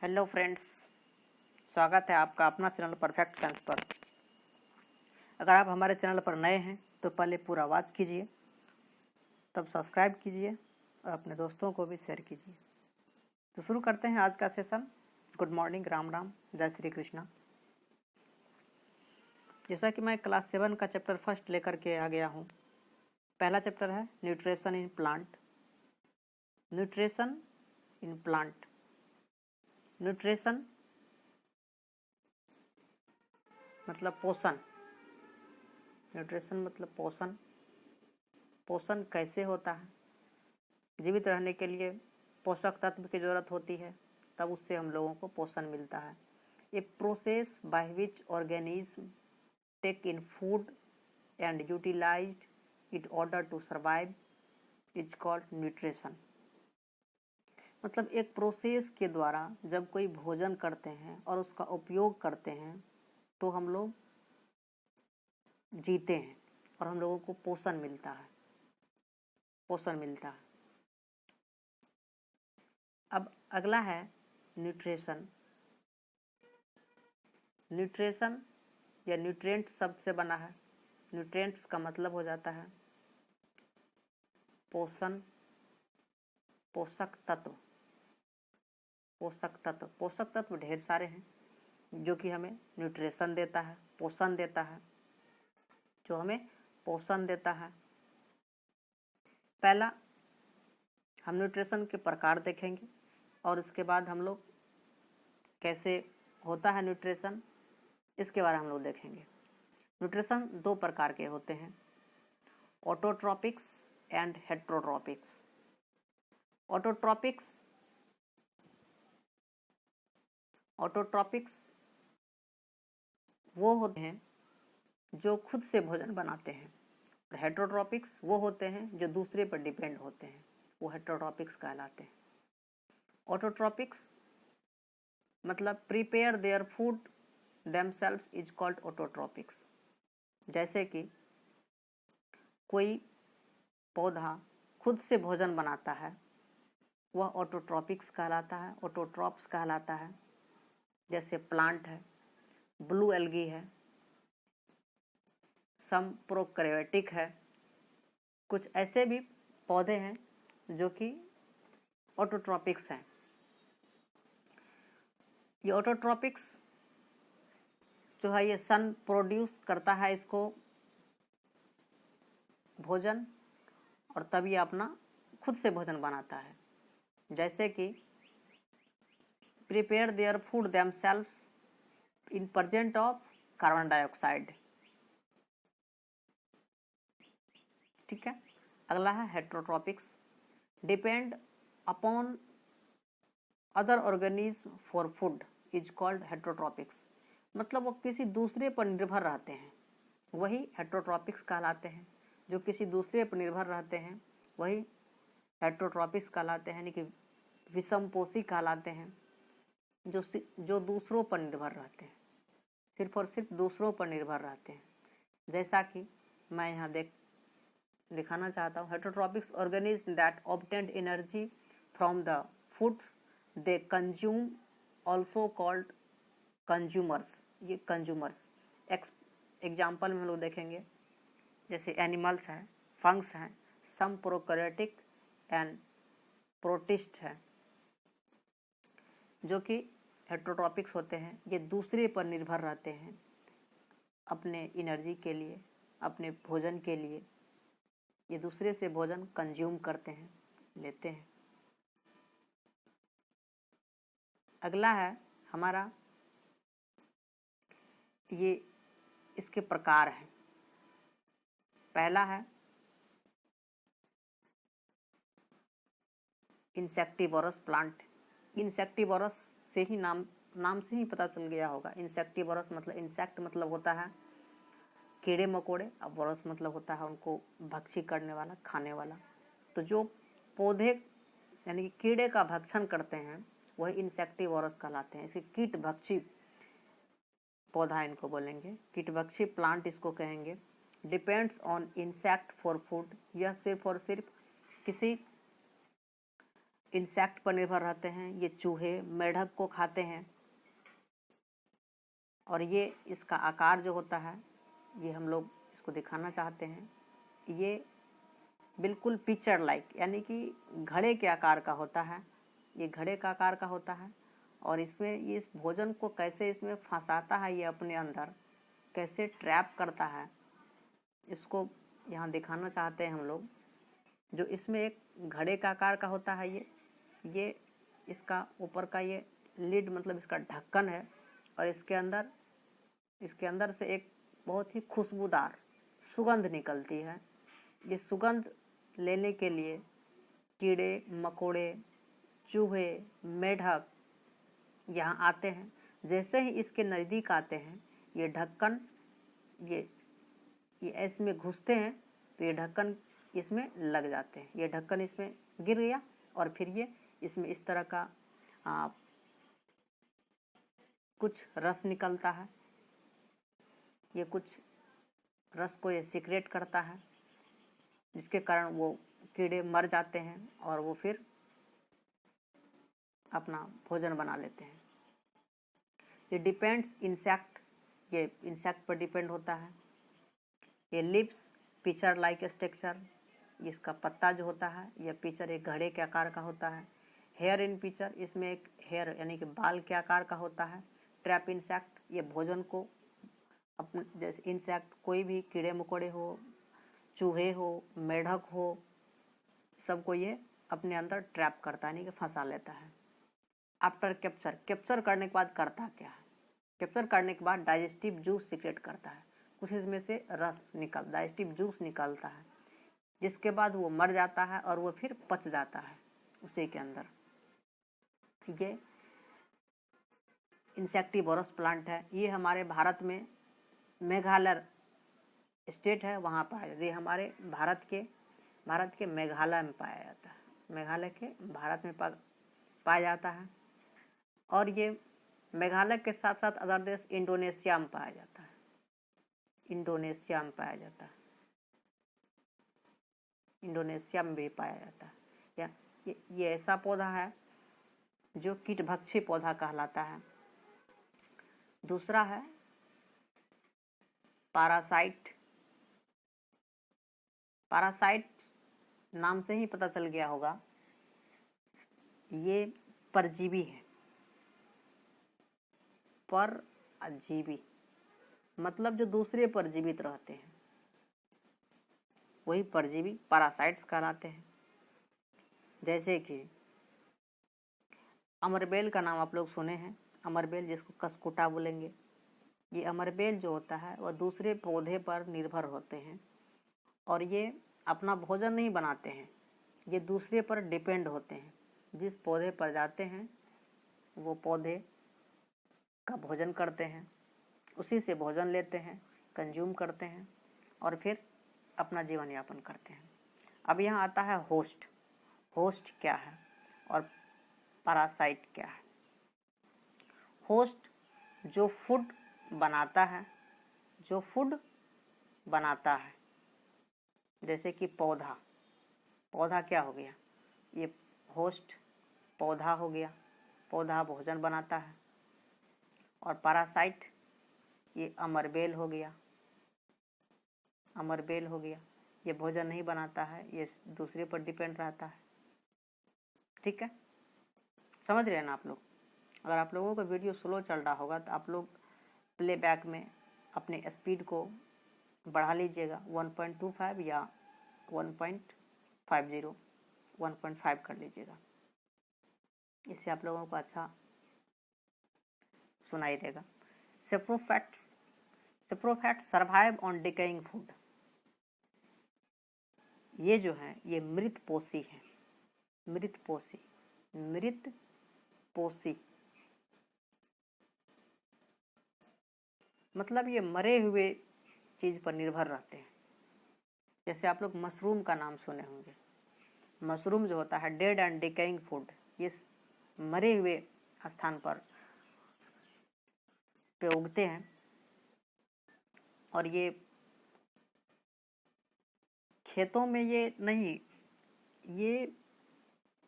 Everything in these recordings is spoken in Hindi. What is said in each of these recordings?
हेलो फ्रेंड्स, स्वागत है आपका अपना चैनल परफेक्ट साइंस पर। अगर आप हमारे चैनल पर नए हैं तो पहले पूरा वॉच कीजिए, तब सब्सक्राइब कीजिए और अपने दोस्तों को भी शेयर कीजिए। तो शुरू करते हैं आज का session. Good morning, Ram Ram, जय श्री कृष्णा। जैसा कि मैं क्लास 7 का चैप्टर फर्स्ट लेकर के आ गया हूँ। पहला चैप्टर है nutrition in plant. Nutrition in plant. Nutrition मतलब पोषण। न्यूट्रिशन मतलब पोषण। पोषण कैसे होता है? जीवित रहने के लिए पोषक तत्व की जरूरत होती है, तब उससे हम लोगों को पोषण मिलता है। A process by which organism take in food and utilized it order to survive is called nutrition. मतलब एक प्रोसेस के द्वारा जब कोई भोजन करते हैं और उसका उपयोग करते हैं तो हम लोग जीते हैं और हम लोगों को पोषण मिलता है। अब अगला है न्यूट्रिशन। न्यूट्रिशन या न्यूट्रिएंट शब्द से बना है। न्यूट्रिएंट्स का मतलब हो जाता है पोषण, पोषक तत्व। पोषक तत्व ढेर सारे हैं जो कि हमें न्यूट्रिशन देता है, पोषण देता है, जो हमें पोषण देता है। पहला हम न्यूट्रिशन के प्रकार देखेंगे और इसके बाद हम लोग कैसे होता है न्यूट्रिशन, इसके बारे में हम लोग देखेंगे। न्यूट्रिशन दो प्रकार के होते हैं, ऑटोट्रॉपिक्स एंड हेट्रोट्रॉपिक्स। ऑटोट्रॉपिक्स वो होते हैं जो खुद से भोजन बनाते हैं, और हेट्रोट्रॉपिक्स वो होते हैं जो दूसरे पर डिपेंड होते हैं, वो हेट्रोट्रॉपिक्स कहलाते हैं। ऑटोट्रॉपिक्स मतलब prepare their food themselves is called autotrophics. जैसे कि कोई पौधा खुद से भोजन बनाता है, वह ऑटोट्रॉपिक्स कहलाता है, ऑटोट्रॉप्स कहलाता है। जैसे प्लांट है, ब्लू एल्गी है, सम प्रोकैरियोटिक है, कुछ ऐसे भी पौधे हैं जो कि ऑटोट्रॉपिक्स हैं। ये ऑटोट्रॉपिक्स जो है ये सन प्रोड्यूस करता है इसको भोजन, और तब ये अपना खुद से भोजन बनाता है। जैसे कि prepare their food themselves in present of carbon dioxide. ठीक है। अगला है heterotrophics, depend upon other organism for food is called heterotrophics. मतलब वो किसी दूसरे पर निर्भर रहते हैं, वही हेट्रोट्रॉपिक्स कहलाते हैं। जो किसी दूसरे पर निर्भर रहते हैं वही हेट्रोट्रॉपिक्स कहलाते हैं, यानी कि विषमपोषी कहलाते हैं। जो दूसरों पर निर्भर रहते हैं, सिर्फ और सिर्फ दूसरों पर निर्भर रहते हैं। जैसा कि मैं यहाँ दिखाना चाहता हूँ, heterotrophics organism that obtained energy from the foods they consume also called consumers. ये कंज्यूमर्स एग्जाम्पल में हम लोग देखेंगे, जैसे एनिमल्स हैं, फंग्स हैं, सम प्रोकैरियोटिक एंड प्रोटिस्ट है, जो कि हेट्रोट्रॉपिक्स होते हैं। ये दूसरे पर निर्भर रहते हैं अपने एनर्जी के लिए, अपने भोजन के लिए। ये दूसरे से भोजन कंज्यूम करते हैं, लेते हैं। अगला है हमारा, ये इसके प्रकार हैं। पहला है इंसेक्टिवोरस प्लांट। इंसेक्टिवोरस से ही नाम से ही पता चल गया होगा। इंसेक्टिवोरस मतलब इंसेक्ट मतलब होता है कीड़े मकोड़े, और वोरस मतलब होता है उनको भक्षी करने वाला, खाने वाला। तो जो पौधे यानी कि कीड़े का भक्षण करते हैं वही इंसेक्टिवोरस कहलाते हैं। इसे कीटभक्षी पौधा इनको बोलेंगे, कीटभक्षी प्लांट इसको कहेंगे। Depends on insect for food. यह सिर्फ और सिर्फ किसी इंसेक्ट पर निर्भर रहते हैं। ये चूहे मेढक को खाते हैं और ये इसका आकार जो होता है, ये हम लोग इसको दिखाना चाहते हैं। ये बिल्कुल पिक्चर लाइक, यानी कि घड़े के आकार का होता है। ये घड़े का आकार का होता है और इसमें ये इस भोजन को कैसे इसमें फंसाता है, ये अपने अंदर कैसे ट्रैप करता है, इसको यहाँ दिखाना चाहते हैं हम लोग। जो इसमें एक घड़े का आकार का होता है, ये इसका ऊपर का ये लिड मतलब इसका ढक्कन है और इसके अंदर से एक बहुत ही खुशबूदार सुगंध निकलती है। ये सुगंध लेने के लिए कीड़े मकोड़े, चूहे, मेढक यहाँ आते हैं। जैसे ही इसके नज़दीक आते हैं, ये ढक्कन ये इसमें घुसते हैं तो ये ढक्कन इसमें लग जाते हैं। ये ढक्कन इसमें गिर गया और फिर ये इसमें इस तरह का कुछ रस निकलता है। ये कुछ रस को ये सीक्रेट करता है, जिसके कारण वो कीड़े मर जाते हैं और वो फिर अपना भोजन बना लेते हैं। ये डिपेंड्स इंसेक्ट, ये इंसेक्ट पर डिपेंड होता है। ये लिप्स पिचर लाइक स्ट्रक्चर, इसका पत्ता जो होता है यह पिचर एक घड़े के आकार का होता है। हेयर इन पिचर, इसमें एक हेयर यानी कि बाल के आकार का होता है। ट्रैप इंसेक्ट, ये भोजन को अपने जैसे इंसेक्ट कोई भी कीड़े मकोड़े हो, चूहे हो, मेढक हो, सबको ये अपने अंदर ट्रैप करता है, यानी कि फंसा लेता है। आफ्टर कैप्चर करने के बाद करता क्या है? कैप्चर करने के बाद डाइजेस्टिव जूस सीक्रेट करता है। कुछ इसमें से रस डाइजेस्टिव जूस निकलता है, जिसके बाद वो मर जाता है और वो फिर पच जाता है उसी के अंदर। ये इंसेक्टिवोरस प्लांट है। ये हमारे भारत में मेघालय स्टेट है, वहाँ पाया जाता है। ये हमारे भारत के मेघालय में पाया जाता है। मेघालय के भारत में पाया जाता है और ये मेघालय के साथ साथ अदर देश इंडोनेशिया में पाया जाता है। इंडोनेशिया में पाया जाता है, इंडोनेशिया में भी पाया जाता है। ये ऐसा पौधा है जो कीटभक्षी पौधा कहलाता है। दूसरा है पैरासाइट। पैरासाइट नाम से ही पता चल गया होगा, ये परजीवी है। परजीवी मतलब जो दूसरे पर जीवित रहते हैं, वही परजीवी पैरासाइट्स कहलाते हैं। जैसे कि अमरबेल का नाम आप लोग सुने हैं, अमरबेल जिसको कसकुटा बोलेंगे। ये अमरबेल जो होता है वह दूसरे पौधे पर निर्भर होते हैं और ये अपना भोजन नहीं बनाते हैं, ये दूसरे पर डिपेंड होते हैं। जिस पौधे पर जाते हैं वो पौधे का भोजन करते हैं, उसी से भोजन लेते हैं, कंज्यूम करते हैं और फिर अपना जीवन यापन करते हैं। अब यहाँ आता है होस्ट। होस्ट क्या है और पैरासाइट क्या है? होस्ट जो फूड बनाता है, जैसे कि पौधा क्या हो गया? ये होस्ट पौधा हो गया, पौधा भोजन बनाता है। और पैरासाइट ये अमरबेल हो गया, ये भोजन नहीं बनाता है, ये दूसरे पर डिपेंड रहता है। ठीक है, समझ रहे हैं ना आप लोग? अगर आप लोगों का वीडियो स्लो चल रहा होगा तो आप लोग प्लेबैक में अपने स्पीड को बढ़ा लीजिएगा, 1.25 या 1.50, 1.5 कर लीजिएगा। इससे आप लोगों को अच्छा सुनाई देगा। सेप्रोफैट्स सर्वाइव ऑन डिकेइंग फूड। ये जो है ये मृतपोषी है। मृतपोषी मतलब ये मरे हुए चीज पर निर्भर रहते हैं। जैसे आप लोग मशरूम का नाम सुने होंगे। मशरूम जो होता है डेड एंड डिकेइंग फूड, ये मरे हुए स्थान पर पे उगते हैं और ये खेतों में ये नहीं, ये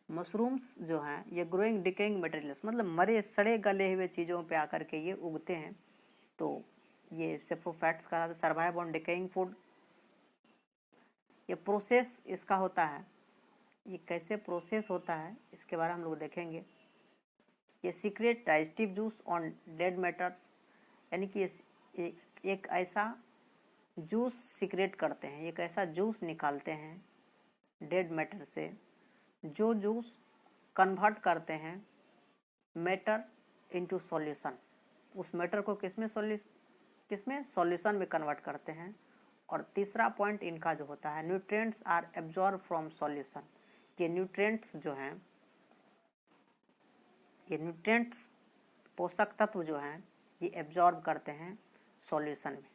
मशरूम्स जो हैं ये ग्रोइंग डिकेइंग मटेरियल्स, मतलब मरे सड़े गले हुए चीज़ों पे आकर के ये उगते हैं। तो ये सेप्रोफाइट्स का सर्वाइव ऑन डिकेइंग फूड। ये प्रोसेस इसका होता है, ये कैसे प्रोसेस होता है इसके बारे में हम लोग देखेंगे। ये secret digestive juice on dead matters, यानी कि एक ऐसा जूस सीक्रेट करते हैं, एक ऐसा जूस निकालते हैं डेड मैटर से, जो जूस कन्वर्ट करते हैं मैटर इनटू सॉल्यूशन। उस मैटर को किसमें सॉल्यूशन में कन्वर्ट करते हैं। और तीसरा पॉइंट इनका जो होता है, nutrients are absorb from solution. ये न्यूट्रिएंट्स जो हैं, ये न्यूट्रिएंट्स पोषक तत्व जो हैं ये एब्जॉर्ब करते हैं सॉल्यूशन में।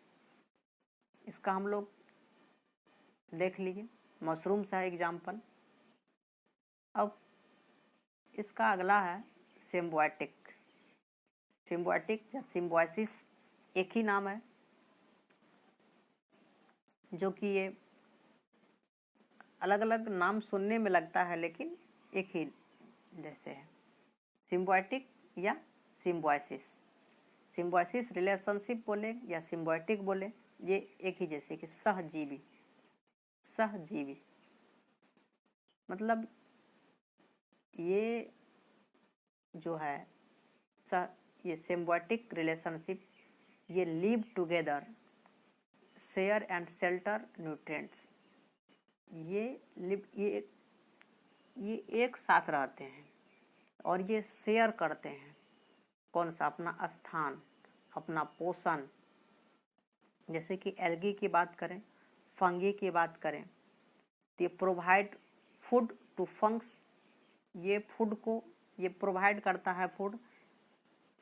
इसका हम लोग देख लीजिए, मशरूम्स है एग्जाम्पल। अब इसका अगला है सिम्बायोटिक। सिम्बायोटिक या सिम्बायोसिस एक ही नाम है, जो कि ये अलग अलग नाम सुनने में लगता है लेकिन एक ही जैसे है, सिम्बायोटिक या सिम्बायोसिस। सिम्बायोसिस रिलेशनशिप बोले या सिम्बायोटिक बोले, ये एक ही जैसे कि सहजीवी। सहजीवी मतलब ये जो है ये सिम्बायोटिक रिलेशनशिप, ये live together, share and shelter nutrients. ये एक साथ रहते हैं और ये शेयर करते हैं कौन सा, अपना स्थान, अपना पोषण। जैसे कि एल्गी की बात करें, फंगी की बात करें, तो ये प्रोवाइड फूड टू फंग्स। ये फूड को ये प्रोवाइड करता है फूड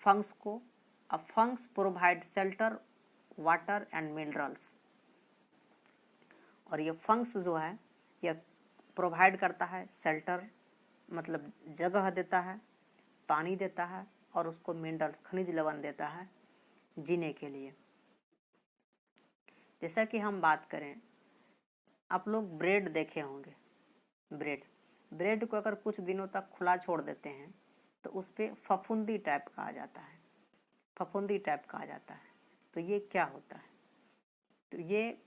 फंग्स को। अब fungus provide shelter, water and minerals. और ये फंग्स जो है ये प्रोवाइड करता है शेल्टर, मतलब जगह देता है, पानी देता है, और उसको मिनरल्स, खनिज लवण देता है जीने के लिए। जैसा कि हम बात करें, आप लोग ब्रेड देखे होंगे। ब्रेड को अगर कुछ दिनों तक खुला छोड़ देते हैं तो उस पर फफूंदी टाइप का आ जाता है, फफूंदी टाइप का आ जाता है। तो ये क्या होता है, तो ये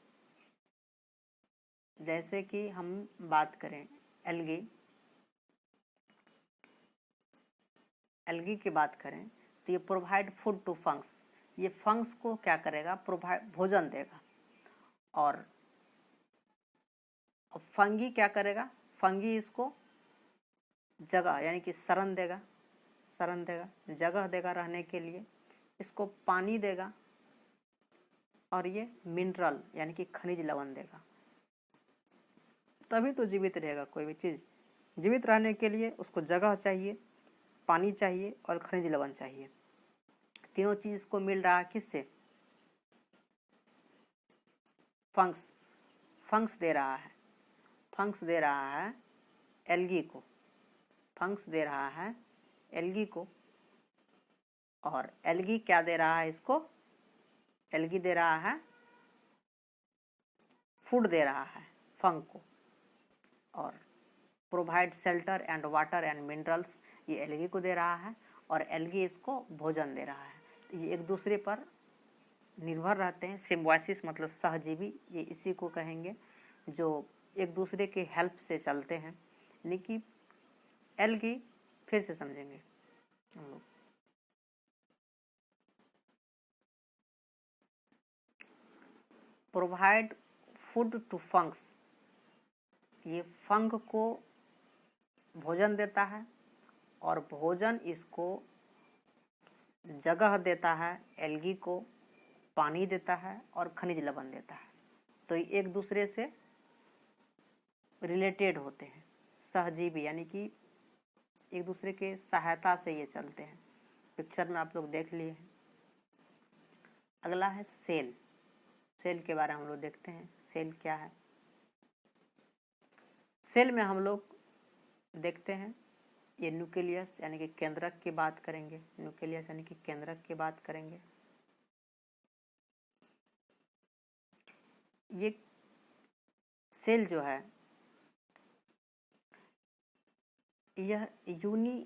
जैसे कि हम बात करें एल्गी की बात करें, तो ये प्रोवाइड फूड टू फंग्स। ये फंग्स को क्या करेगा, प्रोवाइड भोजन देगा। और फंगी क्या करेगा, फंगी इसको जगह यानी कि शरण देगा, जगह देगा रहने के लिए, इसको पानी देगा, और ये मिनरल यानी कि खनिज लवण देगा। तभी तो जीवित रहेगा। कोई भी चीज जीवित रहने के लिए उसको जगह चाहिए, पानी चाहिए और खनिज लवण चाहिए। तीनों चीज को मिल रहा है किससे, फंग्स दे रहा है। फंग्स दे रहा है एल्गी को, फंग्स दे रहा है एल्गी को। और एल्गी क्या दे रहा है इसको, एल्गी दे रहा है फूड दे रहा है फंग को। और provide shelter and water and minerals, ये एल्गी को दे रहा है और एल्गी इसको भोजन दे रहा है। ये एक दूसरे पर निर्भर रहते हैं। सिम्बायोसिस मतलब सहजीवी, ये इसी को कहेंगे जो एक दूसरे के हेल्प से चलते हैं। यानी कि एल्गी फिर से समझेंगे हम लोग। प्रोवाइड फूड टू फंग्स, ये फंग को भोजन देता है और भोजन इसको जगह देता है, एल्गी को पानी देता है और खनिज लवण देता है। तो एक दूसरे से रिलेटेड होते हैं, सहजीवी, यानी कि एक दूसरे के सहायता से ये चलते हैं। पिक्चर में आप लोग देख लिए हैं। अगला है सेल। सेल के बारे में हम लोग देखते हैं, सेल क्या है। सेल में हम लोग देखते हैं ये न्यूक्लियस यानी कि केंद्रक की बात करेंगे, न्यूक्लियस यानी कि केंद्रक की बात करेंगे। ये सेल जो है यह यूनी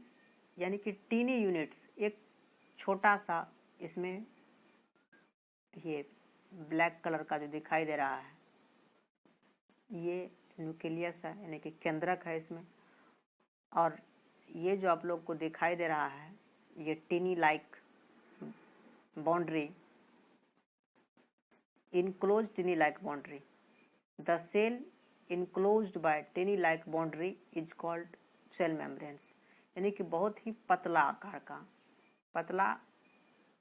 यानी कि टीनी यूनिट्स, एक छोटा सा इसमें ये ब्लैक कलर का जो दिखाई दे रहा है ये न्यूक्लियस है, यानी कि केंद्रक है इसमें। और ये जो आप लोग को दिखाई दे रहा है ये tiny like boundary, enclose tiny like boundary, the cell enclosed by tiny like boundary is called cell membranes, यानी कि बहुत ही पतला आकार का, पतला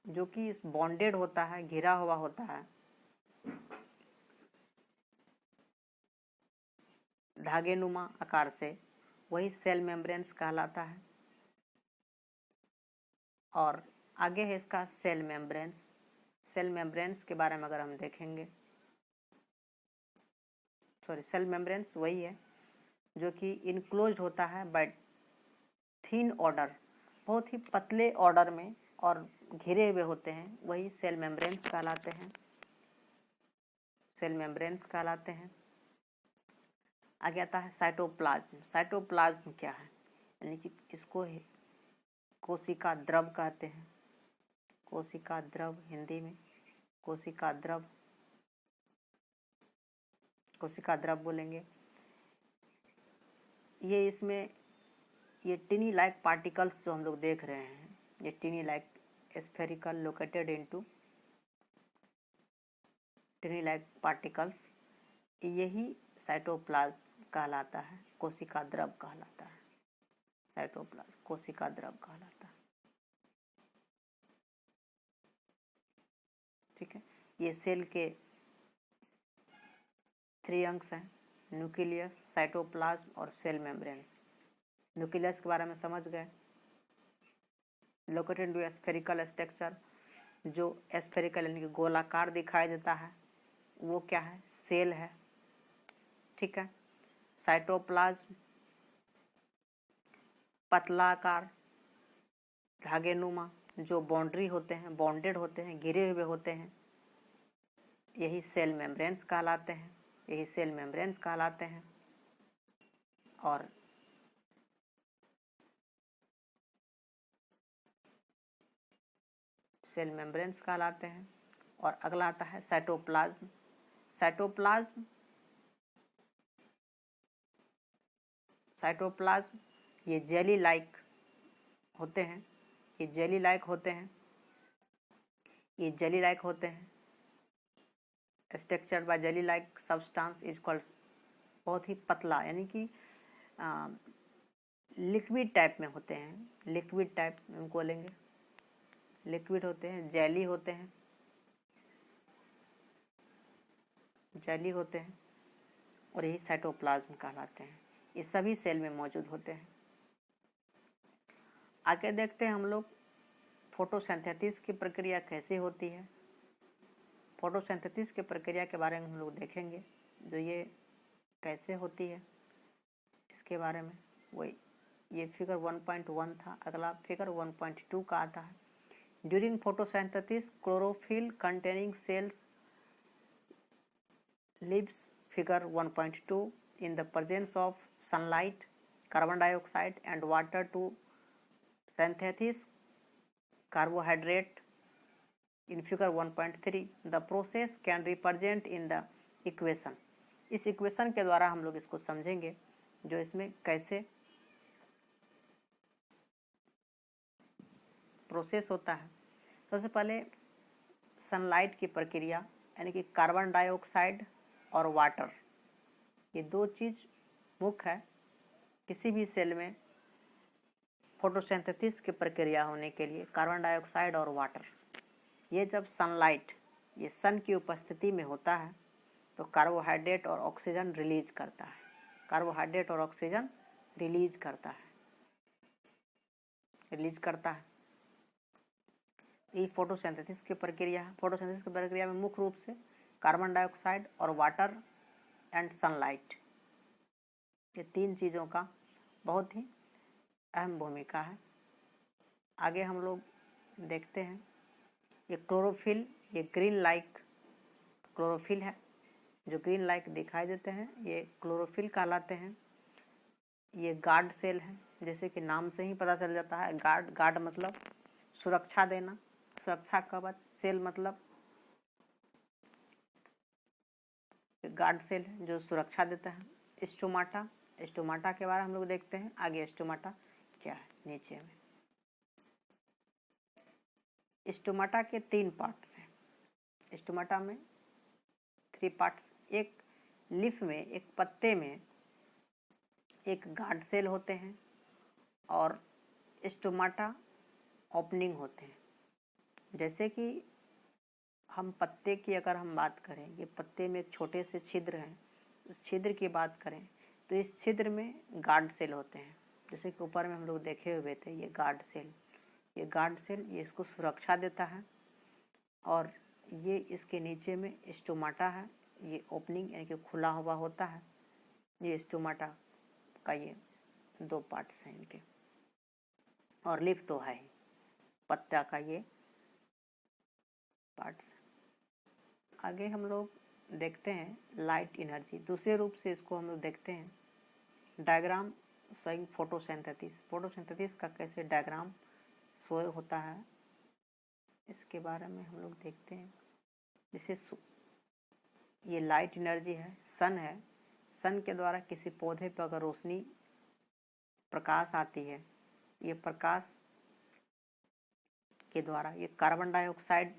जो कि इस बॉन्डेड होता है, घिरा हुआ होता है धागेनुमा आकार से, वही सेल मेम्ब्रेन्स कहलाता है। और आगे है इसका सेल मेम्ब्रेन्स। सेल मेम्ब्रेन्स के बारे में अगर हम देखेंगे, सेल मेम्ब्रेन्स वही है जो कि इनक्लोज होता है बाय थिन ऑर्डर, बहुत ही पतले ऑर्डर में और घिरे हुए होते हैं, वही सेल मेम्ब्रेन्स कहलाते हैं, सेल मेम्ब्रेन्स कहलाते हैं। आगे आता है साइटोप्लाज्म। साइटोप्लाज्म क्या है, यानी कि इसको कोशिका द्रव कहते हैं, कोशिका द्रव, हिंदी में कोशिका द्रव, कोशिका द्रव बोलेंगे। ये इसमें ये टिनी लाइक पार्टिकल्स जो हम लोग देख रहे हैं, ये टिनी like spherical located into टिनी like particles, यही साइटोप्लाज्म कहलाता है, कोशिका द्रव कहलाता है, साइटोप्लाज्म कोशिका द्रव कहलाता है। ठीक है, ये सेल के 3 अंश हैं, न्यूक्लियस, साइटोप्लाज्म और सेल मेम्ब्रेन्स। न्यूक्लियस के बारे में समझ गए, लोकेटेड इनटू स्फेरिकल स्ट्रक्चर, जो स्फेरिकल यानी कि गोलाकार दिखाई देता है वो क्या है, सेल है। ठीक है, साइटोप्लाज्म पतला आकार, धागेनुमा, जो बाउंड्री होते हैं, बॉन्डेड होते हैं, घिरे हुए होते हैं, यही सेल मेम्ब्रेन्स कहलाते हैं, यही सेल मेम्ब्रेन्स कहलाते हैं। और सेल मेम्ब्रेन्स कहलाते हैं। और अगला आता है साइटोप्लाज्म। साइटोप्लाज्म, साइटोप्लाज्म ये जेली लाइक होते हैं, ये जेली लाइक होते हैं, ये जेली लाइक होते हैं, structured by jelly like substance is called, बहुत ही पतला यानी कि लिक्विड टाइप में होते हैं, लिक्विड टाइप में बोलेंगे, लिक्विड होते हैं, जेली होते हैं, जेली होते हैं, और यही साइटोप्लाज्म कहलाते हैं। ये सभी सेल में मौजूद होते हैं। आगे देखते हैं हम लोग फोटोसिंथेसिस की प्रक्रिया कैसे होती है। फोटोसिंथेसिस की प्रक्रिया के बारे में हम लोग देखेंगे, जो ये कैसे होती है इसके बारे में। वही ये फिगर 1.1 था, अगला फिगर 1.2 का आता है। During photosynthesis chlorophyll containing cells lives, figure 1.2, in the presence of sunlight, carbon dioxide and water to synthesize carbohydrate. In figure 1.3, the process can represent in the equation. इस इक्वेशन के द्वारा हम लोग इसको समझेंगे, जो इसमें कैसे प्रोसेस होता है। सबसे पहले सनलाइट की प्रक्रिया, यानी कि कार्बन डाइऑक्साइड और वाटर, ये दो चीज़ मुख्य है किसी भी सेल में फोटोसिंथेसिस की प्रक्रिया होने के लिए। कार्बन डाइऑक्साइड और वाटर, ये जब सनलाइट, ये सन की उपस्थिति में होता है तो कार्बोहाइड्रेट और ऑक्सीजन रिलीज करता है, कार्बोहाइड्रेट और ऑक्सीजन रिलीज करता है, रिलीज करता है। ये फोटोसिंथेसिस की प्रक्रिया है। फोटोसिंथेसिस की प्रक्रिया में मुख्य रूप से कार्बन डाइऑक्साइड और वाटर एंड सनलाइट, ये 3 चीज़ों का बहुत ही अहम भूमिका है। आगे हम लोग देखते हैं, ये क्लोरोफिल, ये ग्रीन लाइक क्लोरोफिल है, जो ग्रीन लाइक दिखाई देते हैं ये क्लोरोफिल कहलाते हैं। ये गार्ड सेल है, जैसे कि नाम से ही पता चल जाता है। गार्ड, गार्ड मतलब सुरक्षा देना, सुरक्षा कवच। सेल मतलब गार्ड सेल है जो सुरक्षा देता है। स्टोमाटा, स्टोमाटा के बारे में हम लोग देखते हैं आगे। स्टोमाटा क्या है नीचे में। स्टोमाटा के 3 पार्ट्स हैं। स्टोमाटा में 3 पार्ट्स। एक लीफ में, एक पत्ते में एक गार्ड सेल होते हैं और स्टोमाटा ओपनिंग होते हैं। जैसे कि हम पत्ते की अगर हम बात करें, ये पत्ते में एक छोटे से छिद्र हैं, उस छिद्र की बात करें तो इस छिद्र में गार्ड सेल होते हैं। जैसे कि ऊपर में हम लोग देखे हुए थे, ये गार्ड सेल, ये गार्ड सेल ये इसको सुरक्षा देता है। और ये इसके नीचे में स्टोमाटा है, ये ओपनिंग यानी कि खुला हुआ होता है। ये स्टोमाटा का ये 2 पार्ट्स हैं इनके। और लीफ तो है ही, पत्ता का ये पार्ट्स। आगे हम लोग देखते हैं लाइट एनर्जी। दूसरे रूप से इसको हम लोग देखते हैं, डायग्राम शोइंग फोटोसिंथेसिस। फोटोसिंथेसिस का कैसे डायग्राम शो होता है, इसके बारे में हम लोग देखते हैं। जैसे ये लाइट एनर्जी है, सन है। सन के द्वारा किसी पौधे पर अगर रोशनी, प्रकाश आती है, ये प्रकाश के द्वारा ये कार्बन डाइऑक्साइड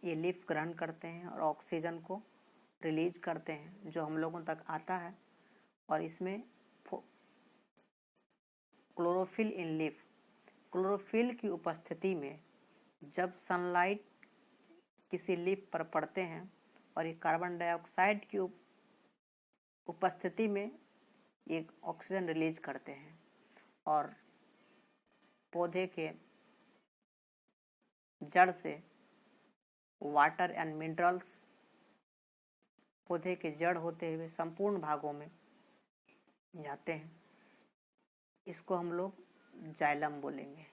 ये लीफ ग्रहण करते हैं और ऑक्सीजन को रिलीज करते हैं, जो हम लोगों तक आता है। और इसमें क्लोरोफिल इन लीफ, क्लोरोफिल की उपस्थिति में जब सनलाइट किसी लीफ पर पड़ते हैं और ये कार्बन डाइऑक्साइड की उपस्थिति में ये ऑक्सीजन रिलीज करते हैं और पौधे के जड़ से वाटर एंड मिनरल्स पौधे के जड़ होते हुए संपूर्ण भागों में जाते हैं। इसको हम लोग जाइलम बोलेंगे,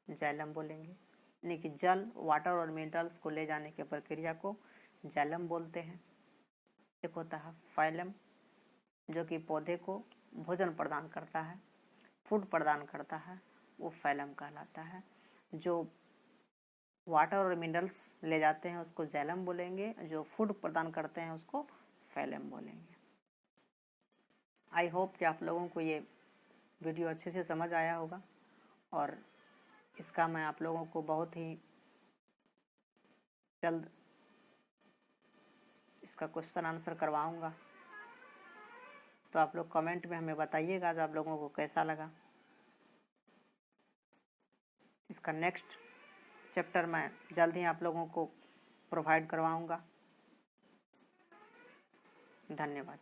जाइलम बोलेंगे, यानी कि जल, वाटर और मिनरल्स को ले जाने की प्रक्रिया को जाइलम बोलते हैं। एक होता है फाइलम, जो कि पौधे को भोजन प्रदान करता है, फूड प्रदान करता है, वो फाइलम कहलाता है। जो वाटर और मिनरल्स ले जाते हैं उसको जाइलम बोलेंगे, जो फूड प्रदान करते हैं उसको फाइलम बोलेंगे। आई होप कि आप लोगों को ये वीडियो अच्छे से समझ आया होगा और इसका मैं आप लोगों को बहुत ही जल्द इसका क्वेश्चन आंसर करवाऊंगा। तो आप लोग कमेंट में हमें बताइएगा आज आप लोगों को कैसा लगा। इसका नेक्स्ट चैप्टर मैं जल्द ही आप लोगों को प्रोवाइड करवाऊंगा। धन्यवाद।